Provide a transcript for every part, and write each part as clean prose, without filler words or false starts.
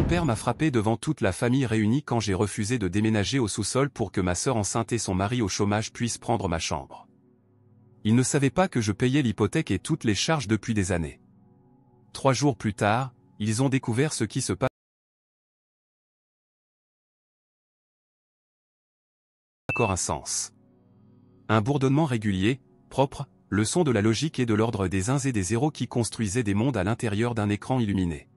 père m'a frappé devant toute la famille réunie quand j'ai refusé de déménager au sous-sol pour que ma sœur enceinte et son mari au chômage puissent prendre ma chambre. Il ne savait pas que je payais l'hypothèque et toutes les charges depuis des années. 3 jours plus tard, ils ont découvert ce qui se passe. Encore un sens. Un bourdonnement régulier, propre, le son de la logique et de l'ordre des uns et des zéros qui construisaient des mondes à l'intérieur d'un écran illuminé.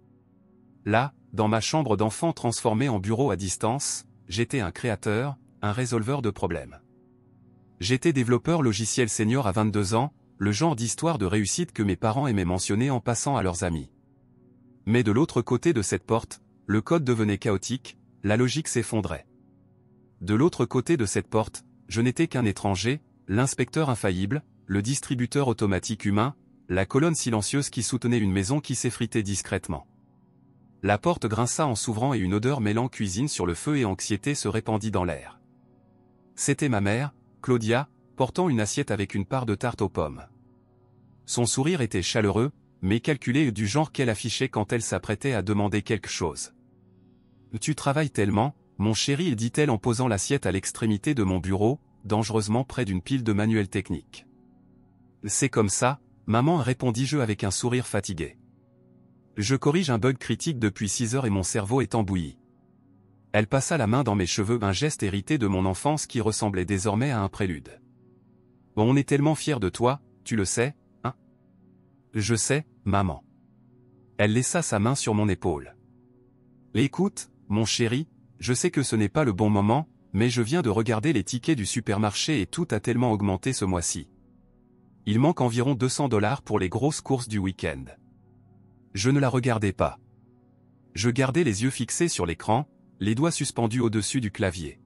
Là, dans ma chambre d'enfant transformée en bureau à distance, j'étais un créateur, un résolveur de problèmes. J'étais développeur logiciel senior à 22 ans, le genre d'histoire de réussite que mes parents aimaient mentionner en passant à leurs amis. Mais de l'autre côté de cette porte, le code devenait chaotique, la logique s'effondrait. De l'autre côté de cette porte, je n'étais qu'un étranger, l'inspecteur infaillible, le distributeur automatique humain, la colonne silencieuse qui soutenait une maison qui s'effritait discrètement. La porte grinça en s'ouvrant et une odeur mêlant cuisine sur le feu et anxiété se répandit dans l'air. C'était ma mère, Claudia, portant une assiette avec une part de tarte aux pommes. Son sourire était chaleureux, mais calculé et du genre qu'elle affichait quand elle s'apprêtait à demander quelque chose. « Tu travailles tellement, mon chéri » dit-elle en posant l'assiette à l'extrémité de mon bureau, dangereusement près d'une pile de manuels techniques. « C'est comme ça, maman, répondis-je avec un sourire fatigué. Je corrige un bug critique depuis 6 heures et mon cerveau est embouilli. Elle passa la main dans mes cheveux, un geste hérité de mon enfance qui ressemblait désormais à un prélude. On est tellement fiers de toi, tu le sais, hein? Je sais, maman. Elle laissa sa main sur mon épaule. Écoute, mon chéri, je sais que ce n'est pas le bon moment, mais je viens de regarder les tickets du supermarché et tout a tellement augmenté ce mois-ci. Il manque environ 200 $ pour les grosses courses du week-end. Je ne la regardais pas. Je gardais les yeux fixés sur l'écran, les doigts suspendus au-dessus du clavier.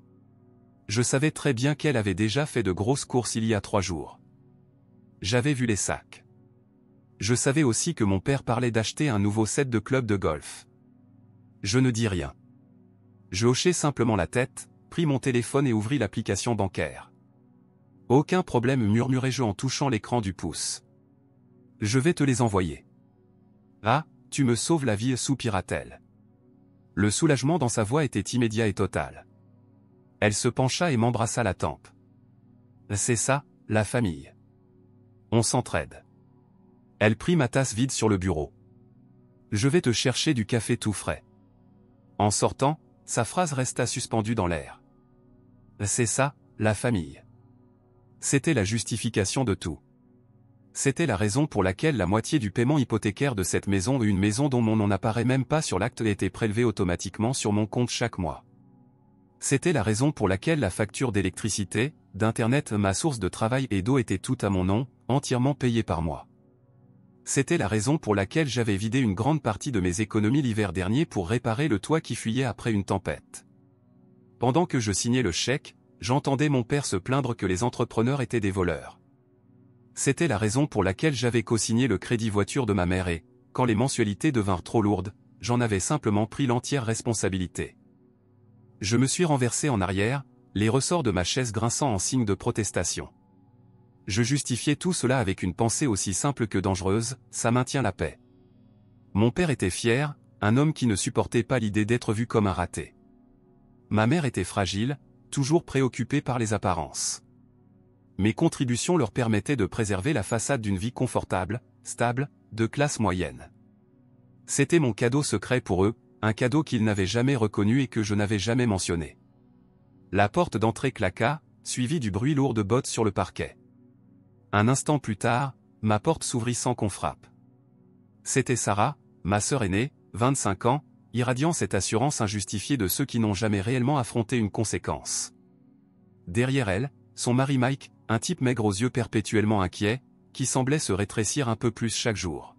Je savais très bien qu'elle avait déjà fait de grosses courses il y a 3 jours. J'avais vu les sacs. Je savais aussi que mon père parlait d'acheter un nouveau set de club de golf. Je ne dis rien. Je hochai simplement la tête, pris mon téléphone et ouvris l'application bancaire. Aucun problème, murmurai-je en touchant l'écran du pouce. Je vais te les envoyer. Ah, tu me sauves la vie, soupira-t-elle. Le soulagement dans sa voix était immédiat et total. Elle se pencha et m'embrassa la tempe. C'est ça, la famille. On s'entraide. Elle prit ma tasse vide sur le bureau. Je vais te chercher du café tout frais. En sortant, sa phrase resta suspendue dans l'air. C'est ça, la famille. C'était la justification de tout. C'était la raison pour laquelle la moitié du paiement hypothécaire de cette maison, une maison dont mon nom n'apparaît même pas sur l'acte, était prélevée automatiquement sur mon compte chaque mois. C'était la raison pour laquelle la facture d'électricité, d'internet, ma source de travail et d'eau était tout à mon nom, entièrement payée par moi. C'était la raison pour laquelle j'avais vidé une grande partie de mes économies l'hiver dernier pour réparer le toit qui fuyait après une tempête. Pendant que je signais le chèque, j'entendais mon père se plaindre que les entrepreneurs étaient des voleurs. C'était la raison pour laquelle j'avais co-signé le crédit voiture de ma mère et, quand les mensualités devinrent trop lourdes, j'en avais simplement pris l'entière responsabilité. Je me suis renversé en arrière, les ressorts de ma chaise grinçant en signe de protestation. Je justifiais tout cela avec une pensée aussi simple que dangereuse, ça maintient la paix. Mon père était fier, un homme qui ne supportait pas l'idée d'être vu comme un raté. Ma mère était fragile, toujours préoccupée par les apparences. Mes contributions leur permettaient de préserver la façade d'une vie confortable, stable, de classe moyenne. C'était mon cadeau secret pour eux, un cadeau qu'ils n'avaient jamais reconnu et que je n'avais jamais mentionné. La porte d'entrée claqua, suivie du bruit lourd de bottes sur le parquet. Un instant plus tard, ma porte s'ouvrit sans qu'on frappe. C'était Sarah, ma sœur aînée, 25 ans, irradiant cette assurance injustifiée de ceux qui n'ont jamais réellement affronté une conséquence. Derrière elle, son mari Mike, un type maigre aux yeux perpétuellement inquiets, qui semblait se rétrécir un peu plus chaque jour.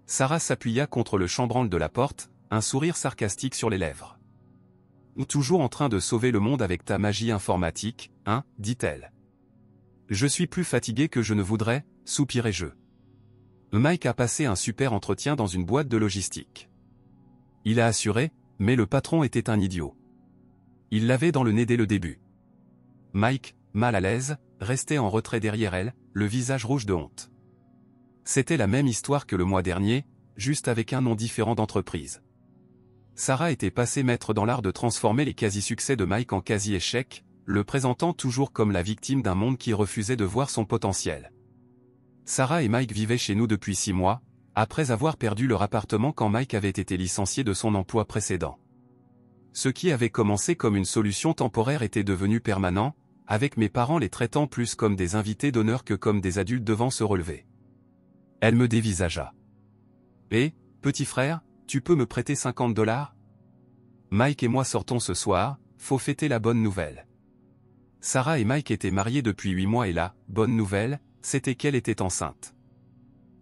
Sarah s'appuya contre le chambranle de la porte, un sourire sarcastique sur les lèvres. « Toujours en train de sauver le monde avec ta magie informatique, hein » dit-elle. « Je suis plus fatigué que je ne voudrais, soupirai-je. Mike a passé un super entretien dans une boîte de logistique. Il a assuré, mais le patron était un idiot. Il l'avait dans le nez dès le début. Mike, mal à l'aise, restait en retrait derrière elle, le visage rouge de honte. C'était la même histoire que le mois dernier, juste avec un nom différent d'entreprise. Sarah était passée maître dans l'art de transformer les quasi-succès de Mike en quasi-échecs, le présentant toujours comme la victime d'un monde qui refusait de voir son potentiel. Sarah et Mike vivaient chez nous depuis 6 mois, après avoir perdu leur appartement quand Mike avait été licencié de son emploi précédent. Ce qui avait commencé comme une solution temporaire était devenu permanent, avec mes parents les traitant plus comme des invités d'honneur que comme des adultes devant se relever. Elle me dévisagea. « Eh, petit frère, tu peux me prêter 50 $? Mike et moi sortons ce soir, faut fêter la bonne nouvelle. » Sarah et Mike étaient mariés depuis 8 mois et la « bonne nouvelle », c'était qu'elle était enceinte.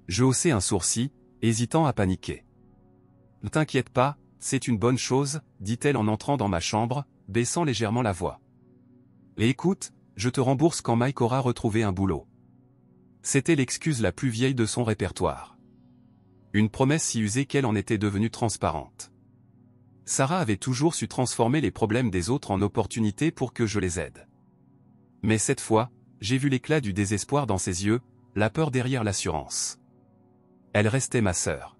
Je haussai un sourcil, hésitant à paniquer. « Ne t'inquiète pas, c'est une bonne chose, » dit-elle en entrant dans ma chambre, baissant légèrement la voix. « Et écoute, je te rembourse quand Mike aura retrouvé un boulot. » C'était l'excuse la plus vieille de son répertoire. Une promesse si usée qu'elle en était devenue transparente. Sarah avait toujours su transformer les problèmes des autres en opportunités pour que je les aide. Mais cette fois, j'ai vu l'éclat du désespoir dans ses yeux, la peur derrière l'assurance. Elle restait ma sœur.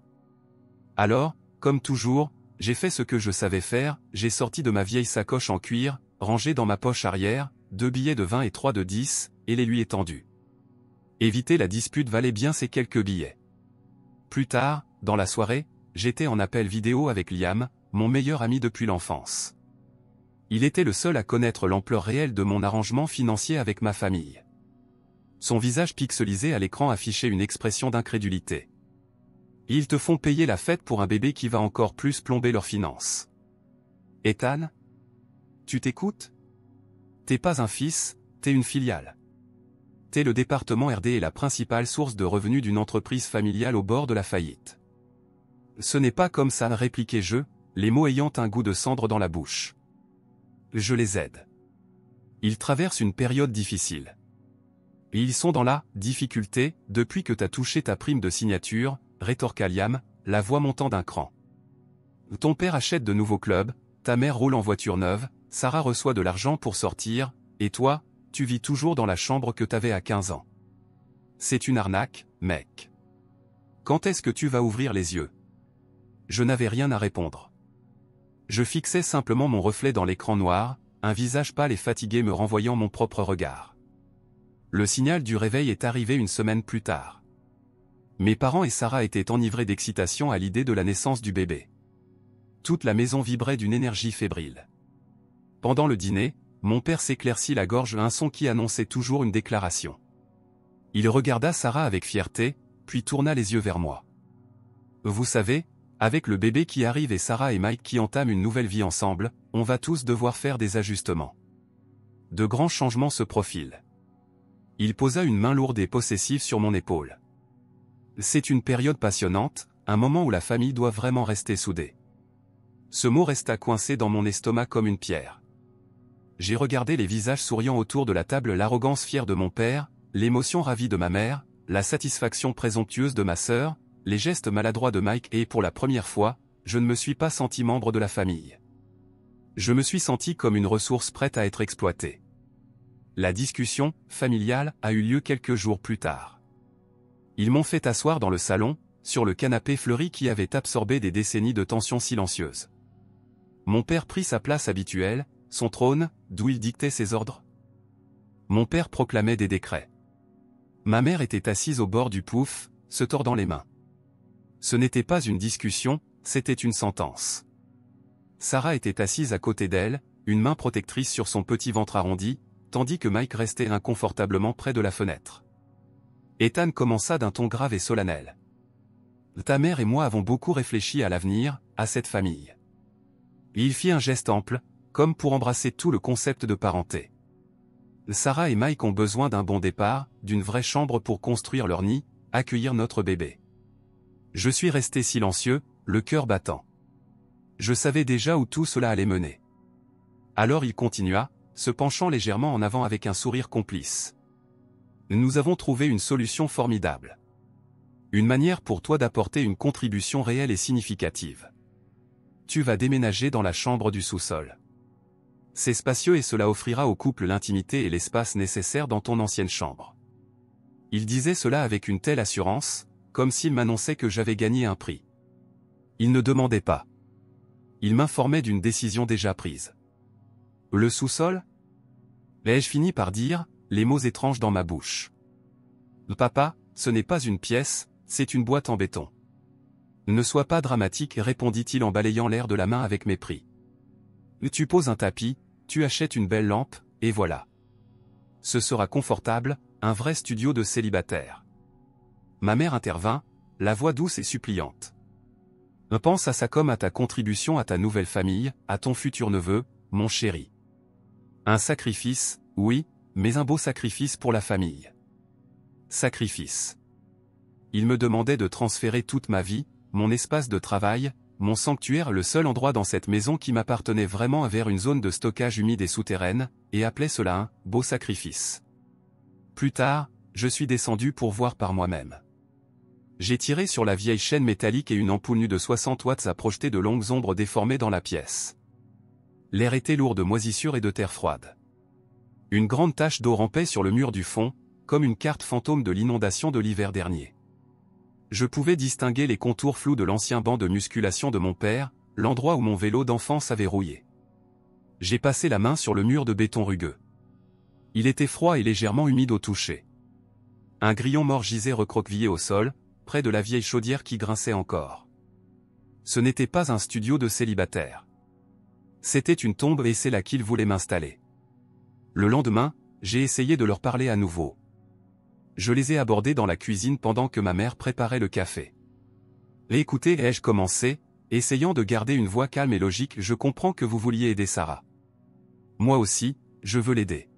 Alors, comme toujours, j'ai fait ce que je savais faire, j'ai sorti de ma vieille sacoche en cuir, rangée dans ma poche arrière, 2 billets de 20 et 3 de 10, et les lui ai tendus. Éviter la dispute valait bien ces quelques billets. Plus tard, dans la soirée, j'étais en appel vidéo avec Liam, mon meilleur ami depuis l'enfance. Il était le seul à connaître l'ampleur réelle de mon arrangement financier avec ma famille. Son visage pixelisé à l'écran affichait une expression d'incrédulité. Ils te font payer la fête pour un bébé qui va encore plus plomber leurs finances. Ethan? Tu t'écoutes? T'es pas un fils, t'es une filiale. T'es le département RD et la principale source de revenus d'une entreprise familiale au bord de la faillite. Ce n'est pas comme ça, répliquai-je, les mots ayant un goût de cendre dans la bouche. Je les aide. Ils traversent une période difficile. Et ils sont dans la difficulté depuis que t'as touché ta prime de signature, rétorqua Liam, la voix montant d'un cran. Ton père achète de nouveaux clubs, ta mère roule en voiture neuve, Sarah reçoit de l'argent pour sortir, et toi, tu vis toujours dans la chambre que t'avais à 15 ans. C'est une arnaque, mec. Quand est-ce que tu vas ouvrir les yeux? Je n'avais rien à répondre. Je fixais simplement mon reflet dans l'écran noir, un visage pâle et fatigué me renvoyant mon propre regard. Le signal du réveil est arrivé une semaine plus tard. Mes parents et Sarah étaient enivrés d'excitation à l'idée de la naissance du bébé. Toute la maison vibrait d'une énergie fébrile. Pendant le dîner, mon père s'éclaircit la gorge un son qui annonçait toujours une déclaration. Il regarda Sarah avec fierté, puis tourna les yeux vers moi. Vous savez, avec le bébé qui arrive et Sarah et Mike qui entament une nouvelle vie ensemble, on va tous devoir faire des ajustements. De grands changements se profilent. Il posa une main lourde et possessive sur mon épaule. C'est une période passionnante, un moment où la famille doit vraiment rester soudée. Ce mot resta coincé dans mon estomac comme une pierre. J'ai regardé les visages souriants autour de la table, l'arrogance fière de mon père, l'émotion ravie de ma mère, la satisfaction présomptueuse de ma sœur, les gestes maladroits de Mike et pour la première fois, je ne me suis pas senti membre de la famille. Je me suis senti comme une ressource prête à être exploitée. La discussion, familiale, a eu lieu quelques jours plus tard. Ils m'ont fait asseoir dans le salon, sur le canapé fleuri qui avait absorbé des décennies de tensions silencieuses. Mon père prit sa place habituelle, son trône, d'où il dictait ses ordres. Mon père proclamait des décrets. Ma mère était assise au bord du pouf, se tordant les mains. Ce n'était pas une discussion, c'était une sentence. Sarah était assise à côté d'elle, une main protectrice sur son petit ventre arrondi, tandis que Mike restait inconfortablement près de la fenêtre. Ethan commença d'un ton grave et solennel. Ta mère et moi avons beaucoup réfléchi à l'avenir, à cette famille. Et il fit un geste ample, comme pour embrasser tout le concept de parenté. Sarah et Mike ont besoin d'un bon départ, d'une vraie chambre pour construire leur nid, accueillir notre bébé. Je suis resté silencieux, le cœur battant. Je savais déjà où tout cela allait mener. Alors il continua, se penchant légèrement en avant avec un sourire complice. Nous avons trouvé une solution formidable. Une manière pour toi d'apporter une contribution réelle et significative. Tu vas déménager dans la chambre du sous-sol. C'est spacieux et cela offrira au couple l'intimité et l'espace nécessaires dans ton ancienne chambre. Il disait cela avec une telle assurance, comme s'il m'annonçait que j'avais gagné un prix. Il ne demandait pas. il m'informait d'une décision déjà prise. Le sous-sol? Ai-je fini par dire, les mots étranges dans ma bouche. Papa, ce n'est pas une pièce, c'est une boîte en béton. Ne sois pas dramatique, répondit-il en balayant l'air de la main avec mépris. Tu poses un tapis, tu achètes une belle lampe, et voilà. Ce sera confortable, un vrai studio de célibataire. Ma mère intervint, la voix douce et suppliante. Pense à ça comme à ta contribution à ta nouvelle famille, à ton futur neveu, mon chéri. Un sacrifice, oui, mais un beau sacrifice pour la famille. Sacrifice. Il me demandait de transférer toute ma vie, mon espace de travail, mon sanctuaire, le seul endroit dans cette maison qui m'appartenait vraiment, vers une zone de stockage humide et souterraine, et appelait cela un beau sacrifice. Plus tard, je suis descendu pour voir par moi-même. J'ai tiré sur la vieille chaîne métallique et une ampoule nue de 60 watts a projeté de longues ombres déformées dans la pièce. L'air était lourd de moisissure et de terre froide. Une grande tache d'eau rampait sur le mur du fond, comme une carte fantôme de l'inondation de l'hiver dernier. Je pouvais distinguer les contours flous de l'ancien banc de musculation de mon père, l'endroit où mon vélo d'enfance avait rouillé. J'ai passé la main sur le mur de béton rugueux. Il était froid et légèrement humide au toucher. Un grillon mort gisait recroquevillé au sol, près de la vieille chaudière qui grinçait encore. Ce n'était pas un studio de célibataire. C'était une tombe et c'est là qu'ils voulaient m'installer. Le lendemain, j'ai essayé de leur parler à nouveau. Je les ai abordés dans la cuisine pendant que ma mère préparait le café. Écoutez, ai-je commencé, essayant de garder une voix calme et logique, je comprends que vous vouliez aider Sarah. Moi aussi, je veux l'aider.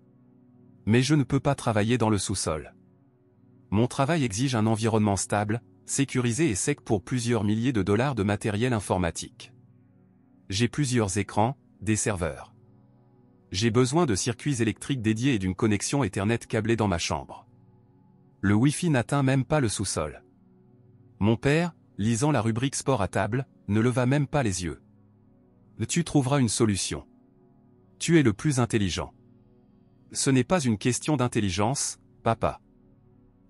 Mais je ne peux pas travailler dans le sous-sol. Mon travail exige un environnement stable, sécurisé et sec pour plusieurs milliers de dollars de matériel informatique. J'ai plusieurs écrans, des serveurs. J'ai besoin de circuits électriques dédiés et d'une connexion Ethernet câblée dans ma chambre. Le Wi-Fi n'atteint même pas le sous-sol. Mon père, lisant la rubrique sport à table, ne leva même pas les yeux. Tu trouveras une solution. Tu es le plus intelligent. Ce n'est pas une question d'intelligence, papa.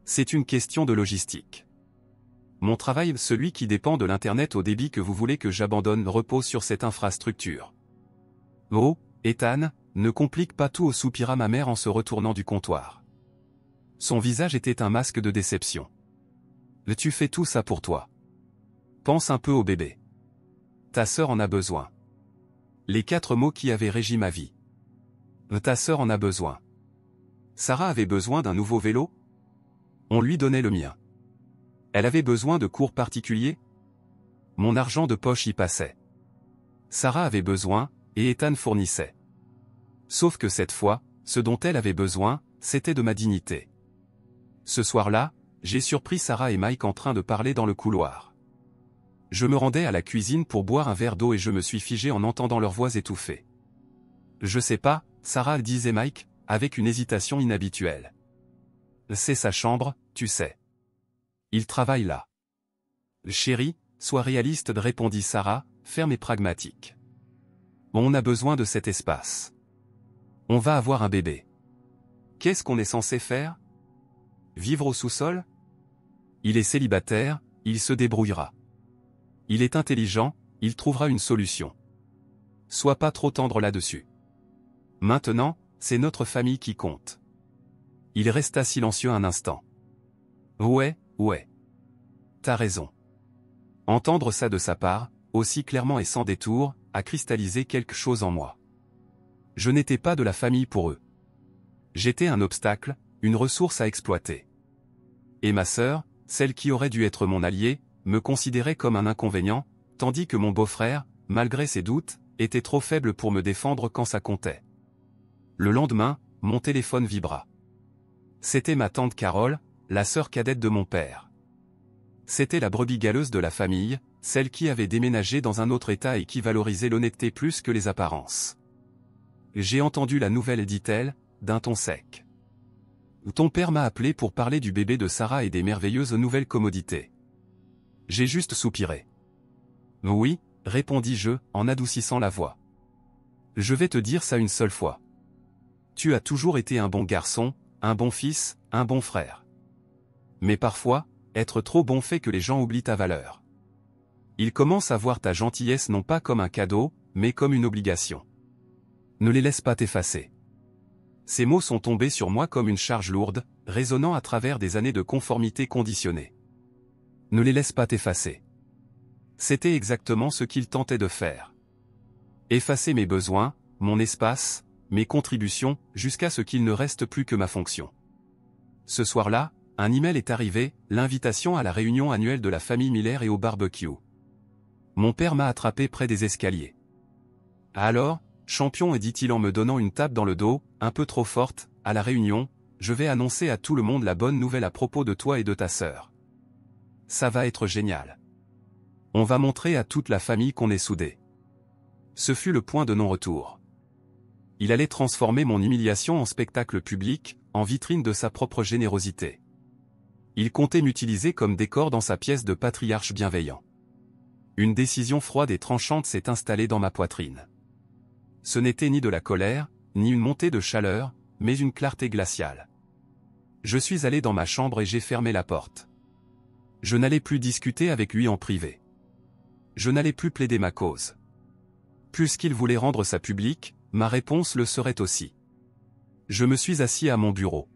C'est une question de logistique. Mon travail, celui qui dépend de l'Internet au débit que vous voulez que j'abandonne, repose sur cette infrastructure. Oh, Ethan, ne complique pas tout, soupira ma mère en se retournant du comptoir. Son visage était un masque de déception. Tu fais tout ça pour toi. Pense un peu au bébé. Ta sœur en a besoin. Les 4 mots qui avaient régi ma vie. Ta sœur en a besoin. Sarah avait besoin d'un nouveau vélo? On lui donnait le mien. Elle avait besoin de cours particuliers? Mon argent de poche y passait. Sarah avait besoin, et Ethan fournissait. Sauf que cette fois, ce dont elle avait besoin, c'était de ma dignité. Ce soir-là, j'ai surpris Sarah et Mike en train de parler dans le couloir. Je me rendais à la cuisine pour boire un verre d'eau et je me suis figé en entendant leurs voix étouffées. Je sais pas, Sarah, disait Mike, avec une hésitation inhabituelle. C'est sa chambre, tu sais. Il travaille là. Chérie, sois réaliste, répondit Sarah, ferme et pragmatique. On a besoin de cet espace. On va avoir un bébé. Qu'est-ce qu'on est censé faire? Vivre au sous-sol? Il est célibataire, il se débrouillera. Il est intelligent, il trouvera une solution. Sois pas trop tendre là-dessus. Maintenant, c'est notre famille qui compte. Il resta silencieux un instant. Ouais. T'as raison. Entendre ça de sa part, aussi clairement et sans détour, a cristallisé quelque chose en moi. Je n'étais pas de la famille pour eux. J'étais un obstacle, une ressource à exploiter. Et ma sœur, celle qui aurait dû être mon allié, me considérait comme un inconvénient, tandis que mon beau-frère, malgré ses doutes, était trop faible pour me défendre quand ça comptait. Le lendemain, mon téléphone vibra. C'était ma tante Carole, la sœur cadette de mon père. C'était la brebis galeuse de la famille, celle qui avait déménagé dans un autre état et qui valorisait l'honnêteté plus que les apparences. J'ai entendu la nouvelle, dit-elle, d'un ton sec. Ton père m'a appelé pour parler du bébé de Sarah et des merveilleuses nouvelles commodités. J'ai juste soupiré. Oui, répondis-je, en adoucissant la voix. Je vais te dire ça une seule fois. Tu as toujours été un bon garçon, un bon fils, un bon frère. Mais parfois, être trop bon fait que les gens oublient ta valeur. Ils commencent à voir ta gentillesse non pas comme un cadeau, mais comme une obligation. Ne les laisse pas t'effacer. Ces mots sont tombés sur moi comme une charge lourde, résonnant à travers des années de conformité conditionnée. Ne les laisse pas t'effacer. C'était exactement ce qu'il tentait de faire. Effacer mes besoins, mon espace, mes contributions, jusqu'à ce qu'il ne reste plus que ma fonction. Ce soir-là, un email est arrivé, l'invitation à la réunion annuelle de la famille Miller et au barbecue. Mon père m'a attrapé près des escaliers. Alors, champion, dit-il en me donnant une tape dans le dos, un peu trop forte, à la réunion, je vais annoncer à tout le monde la bonne nouvelle à propos de toi et de ta sœur. Ça va être génial. On va montrer à toute la famille qu'on est soudés. Ce fut le point de non-retour. Il allait transformer mon humiliation en spectacle public, en vitrine de sa propre générosité. Il comptait m'utiliser comme décor dans sa pièce de patriarche bienveillant. Une décision froide et tranchante s'est installée dans ma poitrine. Ce n'était ni de la colère, ni une montée de chaleur, mais une clarté glaciale. Je suis allé dans ma chambre et j'ai fermé la porte. Je n'allais plus discuter avec lui en privé. Je n'allais plus plaider ma cause. Puisqu'il voulait rendre ça public, ma réponse le serait aussi. Je me suis assis à mon bureau.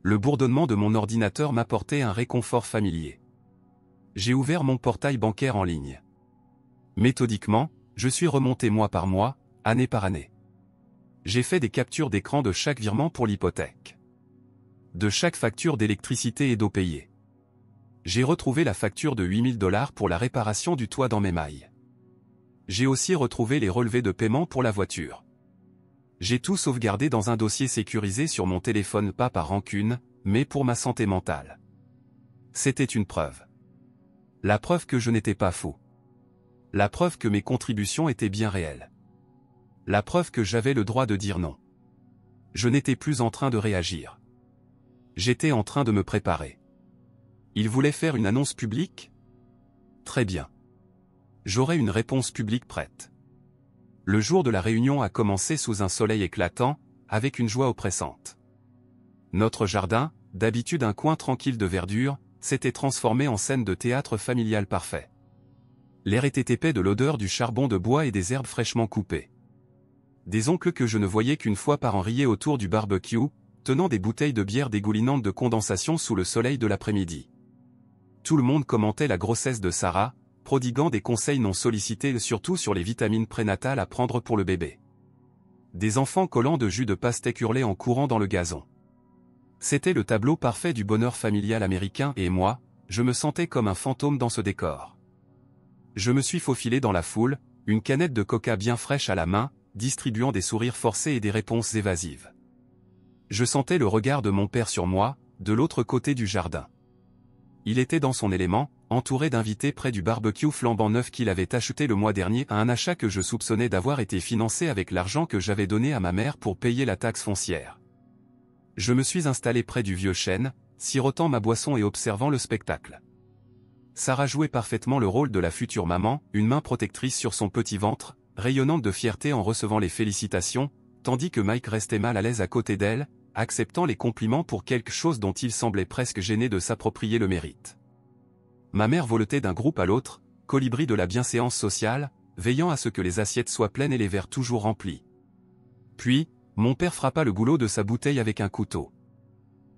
Le bourdonnement de mon ordinateur m'apportait un réconfort familier. J'ai ouvert mon portail bancaire en ligne. Méthodiquement, je suis remonté mois par mois, année par année. J'ai fait des captures d'écran de chaque virement pour l'hypothèque. De chaque facture d'électricité et d'eau payée. J'ai retrouvé la facture de 8 000 $ pour la réparation du toit dans mes mailles. J'ai aussi retrouvé les relevés de paiement pour la voiture. J'ai tout sauvegardé dans un dossier sécurisé sur mon téléphone, pas par rancune, mais pour ma santé mentale. C'était une preuve. La preuve que je n'étais pas fou. La preuve que mes contributions étaient bien réelles. La preuve que j'avais le droit de dire non. Je n'étais plus en train de réagir. J'étais en train de me préparer. Il voulait faire une annonce publique ? Très bien. J'aurai une réponse publique prête. Le jour de la réunion a commencé sous un soleil éclatant, avec une joie oppressante. Notre jardin, d'habitude un coin tranquille de verdure, s'était transformé en scène de théâtre familial parfait. L'air était épais de l'odeur du charbon de bois et des herbes fraîchement coupées. Des oncles que je ne voyais qu'une fois par an riaient autour du barbecue, tenant des bouteilles de bière dégoulinantes de condensation sous le soleil de l'après-midi. Tout le monde commentait la grossesse de Sarah, prodiguant des conseils non sollicités surtout sur les vitamines prénatales à prendre pour le bébé. Des enfants collant de jus de pastèque hurlaient en courant dans le gazon. C'était le tableau parfait du bonheur familial américain et moi, je me sentais comme un fantôme dans ce décor. Je me suis faufilé dans la foule, une canette de coca bien fraîche à la main, distribuant des sourires forcés et des réponses évasives. Je sentais le regard de mon père sur moi, de l'autre côté du jardin. Il était dans son élément, entouré d'invités près du barbecue flambant neuf qu'il avait acheté le mois dernier à un achat que je soupçonnais d'avoir été financé avec l'argent que j'avais donné à ma mère pour payer la taxe foncière. Je me suis installé près du vieux chêne, sirotant ma boisson et observant le spectacle. Sarah jouait parfaitement le rôle de la future maman, une main protectrice sur son petit ventre, rayonnante de fierté en recevant les félicitations, tandis que Mike restait mal à l'aise à côté d'elle, acceptant les compliments pour quelque chose dont il semblait presque gêné de s'approprier le mérite. Ma mère voletait d'un groupe à l'autre, colibri de la bienséance sociale, veillant à ce que les assiettes soient pleines et les verres toujours remplis. Puis, mon père frappa le goulot de sa bouteille avec un couteau.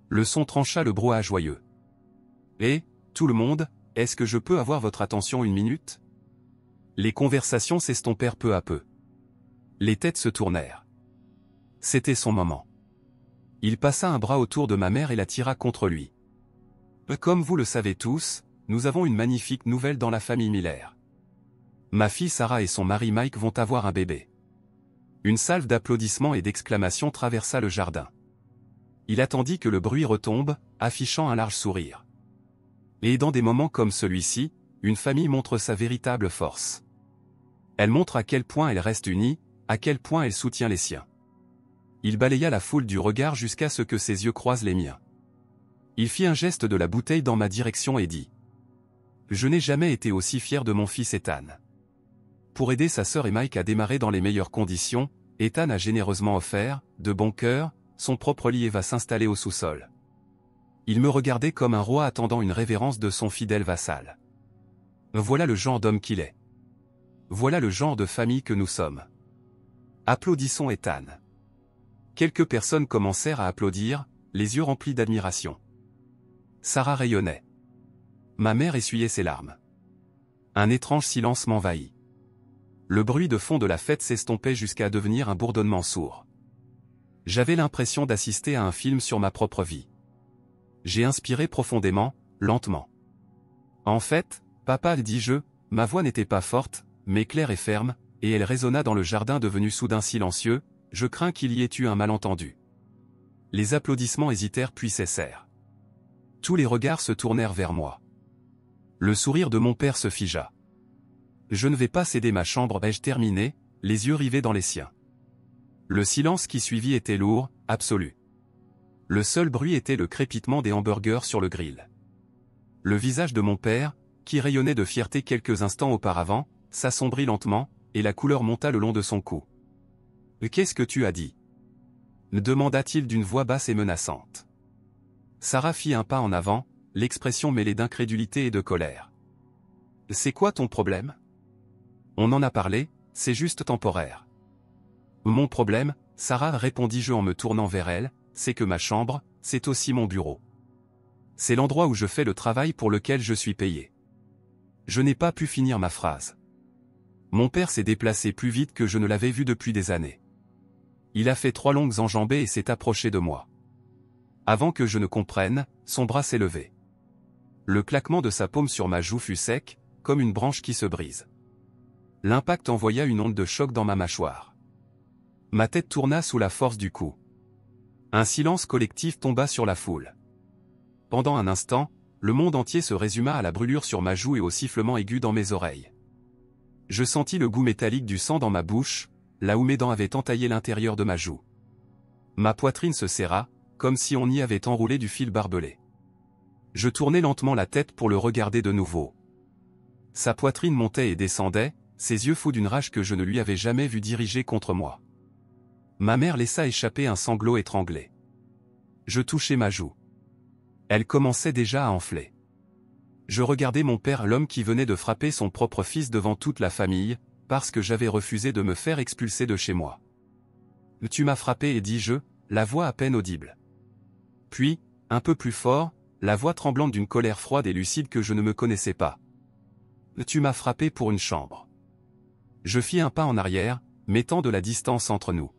Le son trancha le brouhaha joyeux. « Eh, tout le monde, est-ce que je peux avoir votre attention une minute ?» Les conversations s'estompèrent peu à peu. Les têtes se tournèrent. C'était son moment. Il passa un bras autour de ma mère et la tira contre lui. « Comme vous le savez tous, nous avons une magnifique nouvelle dans la famille Miller. Ma fille Sarah et son mari Mike vont avoir un bébé. » Une salve d'applaudissements et d'exclamations traversa le jardin. Il attendit que le bruit retombe, affichant un large sourire. Et dans des moments comme celui-ci, une famille montre sa véritable force. Elle montre à quel point elle reste unie, à quel point elle soutient les siens. Il balaya la foule du regard jusqu'à ce que ses yeux croisent les miens. Il fit un geste de la bouteille dans ma direction et dit : « Je n'ai jamais été aussi fier de mon fils Ethan. » Pour aider sa sœur et Mike à démarrer dans les meilleures conditions, Ethan a généreusement offert, de bon cœur, son propre lit et va s'installer au sous-sol. Il me regardait comme un roi attendant une révérence de son fidèle vassal. Voilà le genre d'homme qu'il est. Voilà le genre de famille que nous sommes. Applaudissons Ethan. Quelques personnes commencèrent à applaudir, les yeux remplis d'admiration. Sarah rayonnait. Ma mère essuyait ses larmes. Un étrange silence m'envahit. Le bruit de fond de la fête s'estompait jusqu'à devenir un bourdonnement sourd. J'avais l'impression d'assister à un film sur ma propre vie. J'ai inspiré profondément, lentement. En fait, papa, dis-je, ma voix n'était pas forte, mais claire et ferme, et elle résonna dans le jardin devenu soudain silencieux, je crains qu'il y ait eu un malentendu. Les applaudissements hésitèrent puis cessèrent. Tous les regards se tournèrent vers moi. Le sourire de mon père se figea. Je ne vais pas céder ma chambre, ai-je terminé, les yeux rivés dans les siens. Le silence qui suivit était lourd, absolu. Le seul bruit était le crépitement des hamburgers sur le grill. Le visage de mon père, qui rayonnait de fierté quelques instants auparavant, s'assombrit lentement, et la couleur monta le long de son cou. « Qu'est-ce que tu as dit » demanda-t-il d'une voix basse et menaçante. Sarah fit un pas en avant, l'expression mêlée d'incrédulité et de colère. « C'est quoi ton problème ? On en a parlé, c'est juste temporaire. » Mon problème, Sarah, répondis-je en me tournant vers elle, c'est que ma chambre, c'est aussi mon bureau. C'est l'endroit où je fais le travail pour lequel je suis payé. Je n'ai pas pu finir ma phrase. Mon père s'est déplacé plus vite que je ne l'avais vu depuis des années. Il a fait 3 longues enjambées et s'est approché de moi. Avant que je ne comprenne, son bras s'est levé. Le claquement de sa paume sur ma joue fut sec, comme une branche qui se brise. L'impact envoya une onde de choc dans ma mâchoire. Ma tête tourna sous la force du coup. Un silence collectif tomba sur la foule. Pendant un instant, le monde entier se résuma à la brûlure sur ma joue et au sifflement aigu dans mes oreilles. Je sentis le goût métallique du sang dans ma bouche, là où mes dents avaient entaillé l'intérieur de ma joue. Ma poitrine se serra, comme si on y avait enroulé du fil barbelé. Je tournai lentement la tête pour le regarder de nouveau. Sa poitrine montait et descendait, ses yeux fous d'une rage que je ne lui avais jamais vu diriger contre moi. Ma mère laissa échapper un sanglot étranglé. Je touchai ma joue. Elle commençait déjà à enfler. Je regardais mon père, l'homme qui venait de frapper son propre fils devant toute la famille, parce que j'avais refusé de me faire expulser de chez moi. « Tu m'as frappé, et dis-je, la voix à peine audible. » Puis, un peu plus fort, la voix tremblante d'une colère froide et lucide que je ne me connaissais pas. « Tu m'as frappé pour une chambre. » Je fis un pas en arrière, mettant de la distance entre nous.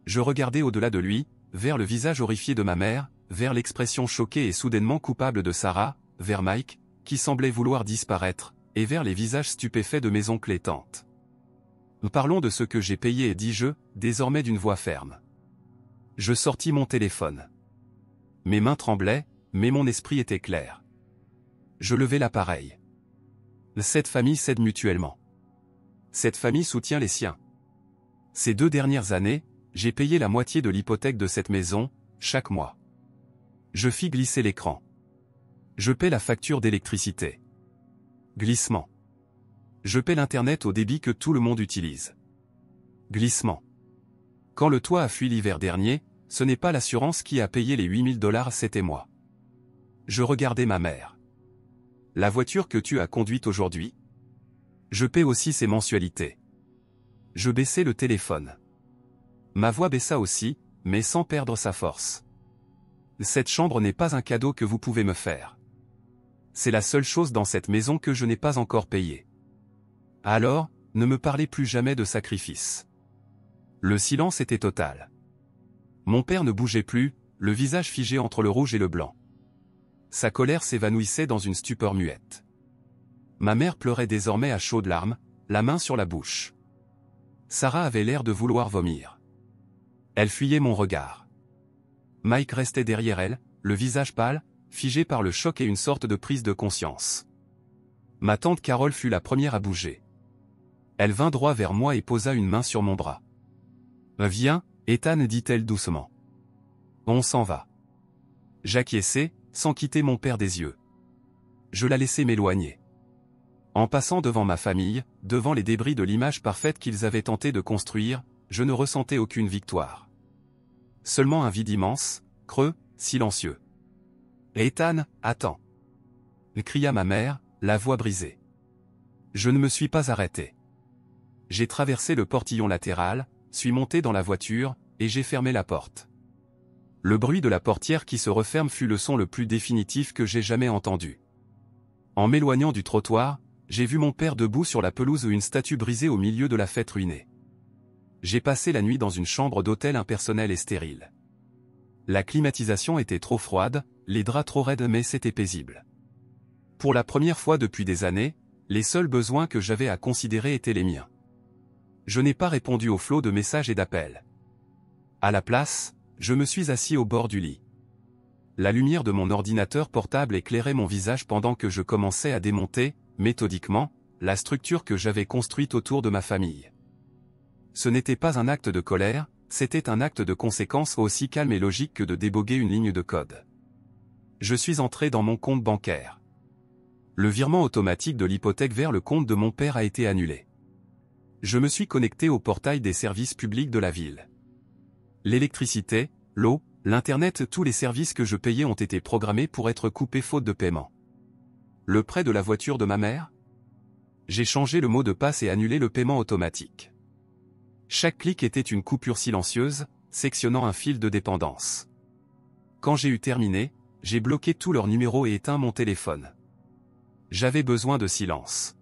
Je regardais au-delà de lui, vers le visage horrifié de ma mère, vers l'expression choquée et soudainement coupable de Sarah, vers Mike, qui semblait vouloir disparaître, et vers les visages stupéfaits de mes oncles et tantes. « Nous parlons de ce que j'ai payé, et dis-je, désormais d'une voix ferme. Je sortis mon téléphone. Mes mains tremblaient, mais mon esprit était clair. Je levai l'appareil. Cette famille s'aide mutuellement. Cette famille soutient les siens. Ces 2 dernières années, j'ai payé la moitié de l'hypothèque de cette maison, chaque mois. Je fis glisser l'écran. Je paie la facture d'électricité. Glissement. Je paie l'Internet au débit que tout le monde utilise. Glissement. Quand le toit a fui l'hiver dernier, ce n'est pas l'assurance qui a payé les 8 000 $, c'était moi. Je regardais ma mère. La voiture que tu as conduite aujourd'hui? Je paie aussi ses mensualités. Je baissai le téléphone. Ma voix baissa aussi, mais sans perdre sa force. Cette chambre n'est pas un cadeau que vous pouvez me faire. C'est la seule chose dans cette maison que je n'ai pas encore payée. Alors, ne me parlez plus jamais de sacrifice. Le silence était total. Mon père ne bougeait plus, le visage figé entre le rouge et le blanc. Sa colère s'évanouissait dans une stupeur muette. Ma mère pleurait désormais à chaudes larmes, la main sur la bouche. Sarah avait l'air de vouloir vomir. Elle fuyait mon regard. Mike restait derrière elle, le visage pâle, figé par le choc et une sorte de prise de conscience. Ma tante Carole fut la première à bouger. Elle vint droit vers moi et posa une main sur mon bras. « Viens, Ethan, dit-elle doucement. On s'en va. » J'acquiesçai, sans quitter mon père des yeux. Je la laissai m'éloigner. En passant devant ma famille, devant les débris de l'image parfaite qu'ils avaient tenté de construire, je ne ressentais aucune victoire. Seulement un vide immense, creux, silencieux. « Ethan, attends !» cria ma mère, la voix brisée. Je ne me suis pas arrêté. J'ai traversé le portillon latéral, suis monté dans la voiture, et j'ai fermé la porte. Le bruit de la portière qui se referme fut le son le plus définitif que j'ai jamais entendu. En m'éloignant du trottoir, j'ai vu mon père debout sur la pelouse ou une statue brisée au milieu de la fête ruinée. J'ai passé la nuit dans une chambre d'hôtel impersonnelle et stérile. La climatisation était trop froide, les draps trop raides, mais c'était paisible. Pour la première fois depuis des années, les seuls besoins que j'avais à considérer étaient les miens. Je n'ai pas répondu au flot de messages et d'appels. À la place, je me suis assis au bord du lit. La lumière de mon ordinateur portable éclairait mon visage pendant que je commençais à démonter, méthodiquement, la structure que j'avais construite autour de ma famille. Ce n'était pas un acte de colère, c'était un acte de conséquence aussi calme et logique que de déboguer une ligne de code. Je suis entré dans mon compte bancaire. Le virement automatique de l'hypothèque vers le compte de mon père a été annulé. Je me suis connecté au portail des services publics de la ville. L'électricité, l'eau, l'Internet, tous les services que je payais ont été programmés pour être coupés faute de paiement. Le prêt de la voiture de ma mère? J'ai changé le mot de passe et annulé le paiement automatique. Chaque clic était une coupure silencieuse, sectionnant un fil de dépendance. Quand j'ai eu terminé, j'ai bloqué tous leurs numéros et éteint mon téléphone. J'avais besoin de silence.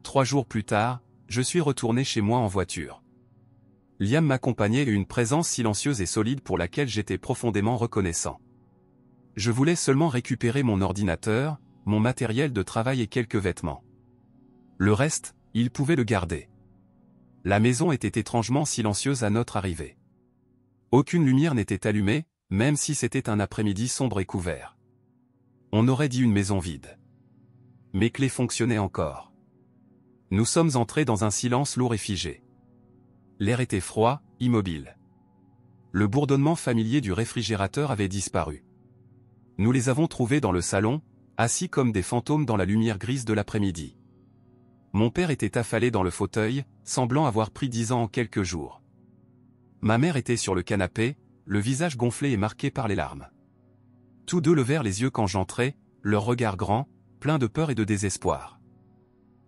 3 jours plus tard, je suis retourné chez moi en voiture. Liam m'accompagnait et une présence silencieuse et solide pour laquelle j'étais profondément reconnaissant. Je voulais seulement récupérer mon ordinateur, mon matériel de travail et quelques vêtements. Le reste, il pouvait le garder. La maison était étrangement silencieuse à notre arrivée. Aucune lumière n'était allumée, même si c'était un après-midi sombre et couvert. On aurait dit une maison vide. Mes clés fonctionnaient encore. Nous sommes entrés dans un silence lourd et figé. L'air était froid, immobile. Le bourdonnement familier du réfrigérateur avait disparu. Nous les avons trouvés dans le salon, assis comme des fantômes dans la lumière grise de l'après-midi. Mon père était affalé dans le fauteuil, semblant avoir pris 10 ans en quelques jours. Ma mère était sur le canapé, le visage gonflé et marqué par les larmes. Tous deux levèrent les yeux quand j'entrai, leur regard grand, plein de peur et de désespoir.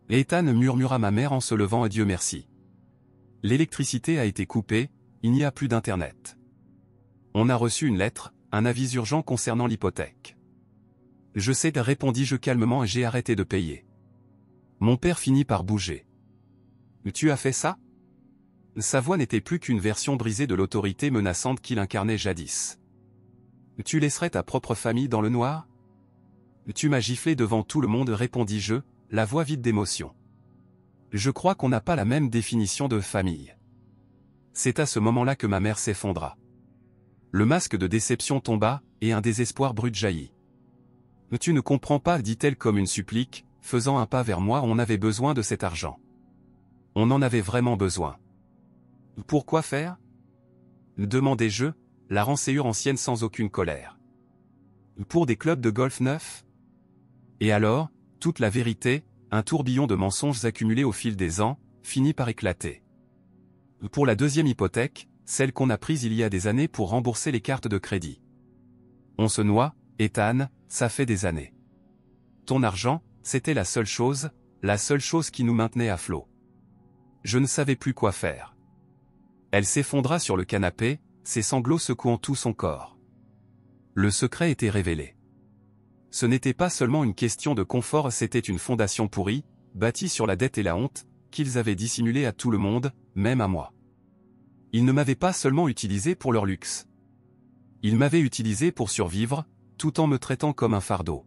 Ethan murmura ma mère en se levant et Dieu merci. L'électricité a été coupée, il n'y a plus d'internet. On a reçu une lettre, un avis urgent concernant l'hypothèque. Je sais, répondis-je calmement et j'ai arrêté de payer. Mon père finit par bouger. Tu as fait ça? Sa voix n'était plus qu'une version brisée de l'autorité menaçante qu'il incarnait jadis. Tu laisserais ta propre famille dans le noir? Tu m'as giflé devant tout le monde, répondis-je, la voix vide d'émotion. Je crois qu'on n'a pas la même définition de famille. C'est à ce moment-là que ma mère s'effondra. Le masque de déception tomba, et un désespoir brut jaillit. Tu ne comprends pas, dit-elle comme une supplique, faisant un pas vers moi. On avait besoin de cet argent. On en avait vraiment besoin. Pourquoi faire? Demandai-je, la renseignure ancienne sans aucune colère. Pour des clubs de golf neufs? Et alors, toute la vérité, un tourbillon de mensonges accumulés au fil des ans, finit par éclater. Pour la deuxième hypothèque, celle qu'on a prise il y a des années pour rembourser les cartes de crédit. On se noie, Ethan, ça fait des années. Ton argent, c'était la seule chose qui nous maintenait à flot. Je ne savais plus quoi faire. Elle s'effondra sur le canapé, ses sanglots secouant tout son corps. Le secret était révélé. Ce n'était pas seulement une question de confort, c'était une fondation pourrie, bâtie sur la dette et la honte, qu'ils avaient dissimulée à tout le monde, même à moi. Ils ne m'avaient pas seulement utilisé pour leur luxe. Ils m'avaient utilisé pour survivre, tout en me traitant comme un fardeau.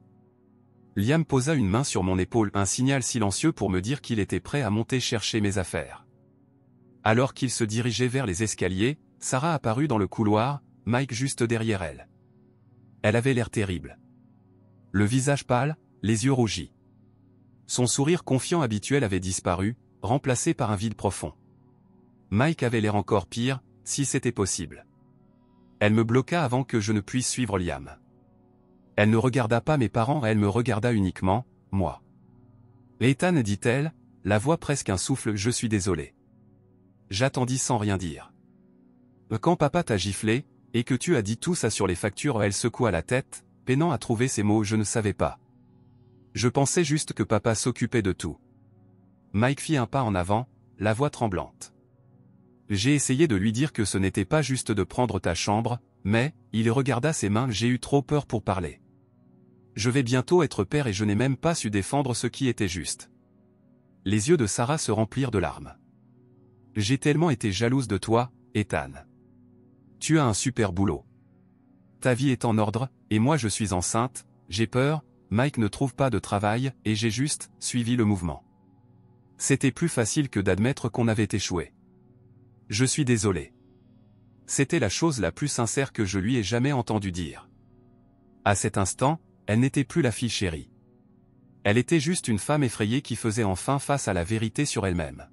Liam posa une main sur mon épaule, un signal silencieux pour me dire qu'il était prêt à monter chercher mes affaires. Alors qu'il se dirigeait vers les escaliers, Sarah apparut dans le couloir, Mike juste derrière elle. Elle avait l'air terrible. Le visage pâle, les yeux rougis. Son sourire confiant habituel avait disparu, remplacé par un vide profond. Mike avait l'air encore pire, si c'était possible. Elle me bloqua avant que je ne puisse suivre Liam. Elle ne regarda pas mes parents, elle me regarda uniquement, moi. Ethan, dit-elle, la voix presque un souffle, je suis désolé. J'attendis sans rien dire. Quand papa t'a giflé, et que tu as dit tout ça sur les factures, elle secoua la tête, peinant à trouver ces mots, je ne savais pas. Je pensais juste que papa s'occupait de tout. Mike fit un pas en avant, la voix tremblante. J'ai essayé de lui dire que ce n'était pas juste de prendre ta chambre, mais, il regarda ses mains, j'ai eu trop peur pour parler. Je vais bientôt être père et je n'ai même pas su défendre ce qui était juste. Les yeux de Sarah se remplirent de larmes. J'ai tellement été jalouse de toi, Ethan. Tu as un super boulot. Ta vie est en ordre, et moi je suis enceinte, j'ai peur, Mike ne trouve pas de travail, et j'ai juste suivi le mouvement. C'était plus facile que d'admettre qu'on avait échoué. Je suis désolé. C'était la chose la plus sincère que je lui ai jamais entendu dire. À cet instant, elle n'était plus la fille chérie. Elle était juste une femme effrayée qui faisait enfin face à la vérité sur elle-même.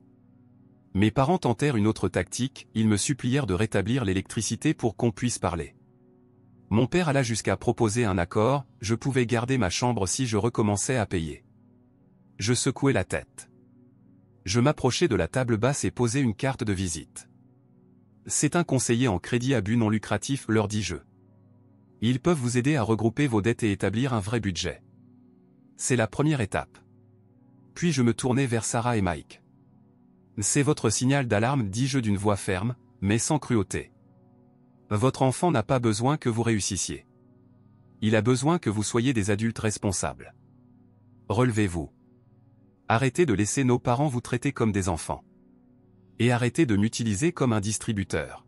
Mes parents tentèrent une autre tactique, ils me supplièrent de rétablir l'électricité pour qu'on puisse parler. Mon père alla jusqu'à proposer un accord, je pouvais garder ma chambre si je recommençais à payer. Je secouai la tête. Je m'approchai de la table basse et posai une carte de visite. C'est un conseiller en crédit à but non lucratif, leur dis-je. Ils peuvent vous aider à regrouper vos dettes et établir un vrai budget. C'est la première étape. Puis je me tournai vers Sarah et Mike. C'est votre signal d'alarme, dis-je d'une voix ferme, mais sans cruauté. Votre enfant n'a pas besoin que vous réussissiez. Il a besoin que vous soyez des adultes responsables. Relevez-vous. Arrêtez de laisser nos parents vous traiter comme des enfants. Et arrêtez de m'utiliser comme un distributeur.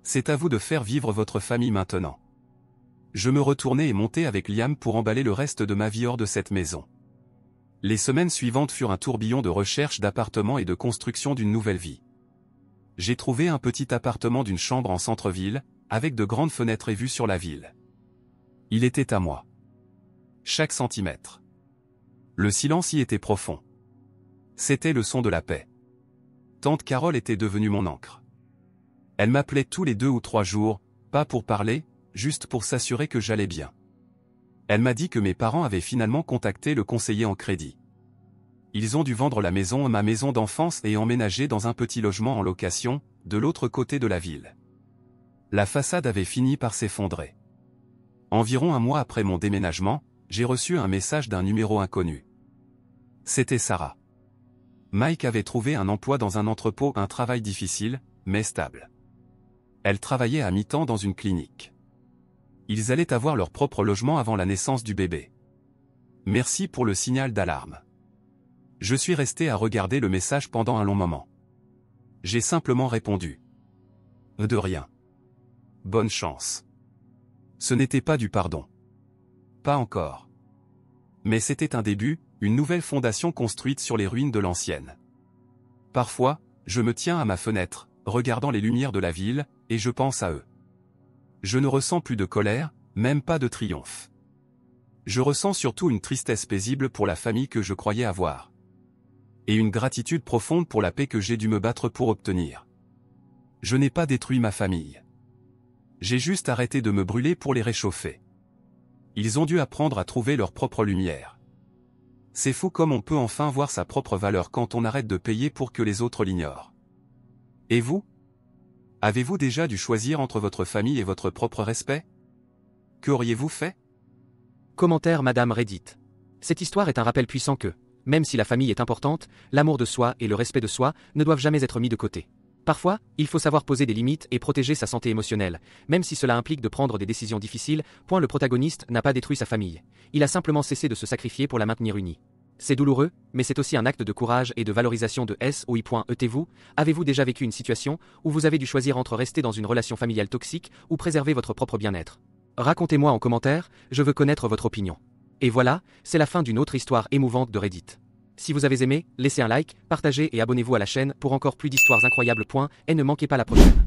C'est à vous de faire vivre votre famille maintenant. Je me retournai et montai avec Liam pour emballer le reste de ma vie hors de cette maison. Les semaines suivantes furent un tourbillon de recherche d'appartements et de construction d'une nouvelle vie. J'ai trouvé un petit appartement d'une chambre en centre-ville, avec de grandes fenêtres et vue sur la ville. Il était à moi. Chaque centimètre. Le silence y était profond. C'était le son de la paix. Tante Carole était devenue mon ancre. Elle m'appelait tous les 2 ou 3 jours, pas pour parler, juste pour s'assurer que j'allais bien. Elle m'a dit que mes parents avaient finalement contacté le conseiller en crédit. Ils ont dû vendre ma maison d'enfance et emménager dans un petit logement en location, de l'autre côté de la ville. La façade avait fini par s'effondrer. Environ un mois après mon déménagement, j'ai reçu un message d'un numéro inconnu. C'était Sarah. Mike avait trouvé un emploi dans un entrepôt, un travail difficile, mais stable. Elle travaillait à mi-temps dans une clinique. Ils allaient avoir leur propre logement avant la naissance du bébé. Merci pour le signal d'alarme. Je suis resté à regarder le message pendant un long moment. J'ai simplement répondu. De rien. Bonne chance. Ce n'était pas du pardon. Pas encore. Mais c'était un début, une nouvelle fondation construite sur les ruines de l'ancienne. Parfois, je me tiens à ma fenêtre, regardant les lumières de la ville, et je pense à eux. Je ne ressens plus de colère, même pas de triomphe. Je ressens surtout une tristesse paisible pour la famille que je croyais avoir. Et une gratitude profonde pour la paix que j'ai dû me battre pour obtenir. Je n'ai pas détruit ma famille. J'ai juste arrêté de me brûler pour les réchauffer. Ils ont dû apprendre à trouver leur propre lumière. C'est fou comme on peut enfin voir sa propre valeur quand on arrête de payer pour que les autres l'ignorent. Et vous ? Avez-vous déjà dû choisir entre votre famille et votre propre respect ? Qu'auriez-vous fait ? Commentaire Madame Reddit. Cette histoire est un rappel puissant que, même si la famille est importante, l'amour de soi et le respect de soi ne doivent jamais être mis de côté. Parfois, il faut savoir poser des limites et protéger sa santé émotionnelle, même si cela implique de prendre des décisions difficiles. Le protagoniste n'a pas détruit sa famille. Il a simplement cessé de se sacrifier pour la maintenir unie. C'est douloureux, mais c'est aussi un acte de courage et de valorisation de SOI.ET. Avez-vous déjà vécu une situation où vous avez dû choisir entre rester dans une relation familiale toxique ou préserver votre propre bien-être ? Racontez-moi en commentaire, je veux connaître votre opinion. Et voilà, c'est la fin d'une autre histoire émouvante de Reddit. Si vous avez aimé, laissez un like, partagez et abonnez-vous à la chaîne pour encore plus d'histoires incroyables. Et ne manquez pas la prochaine.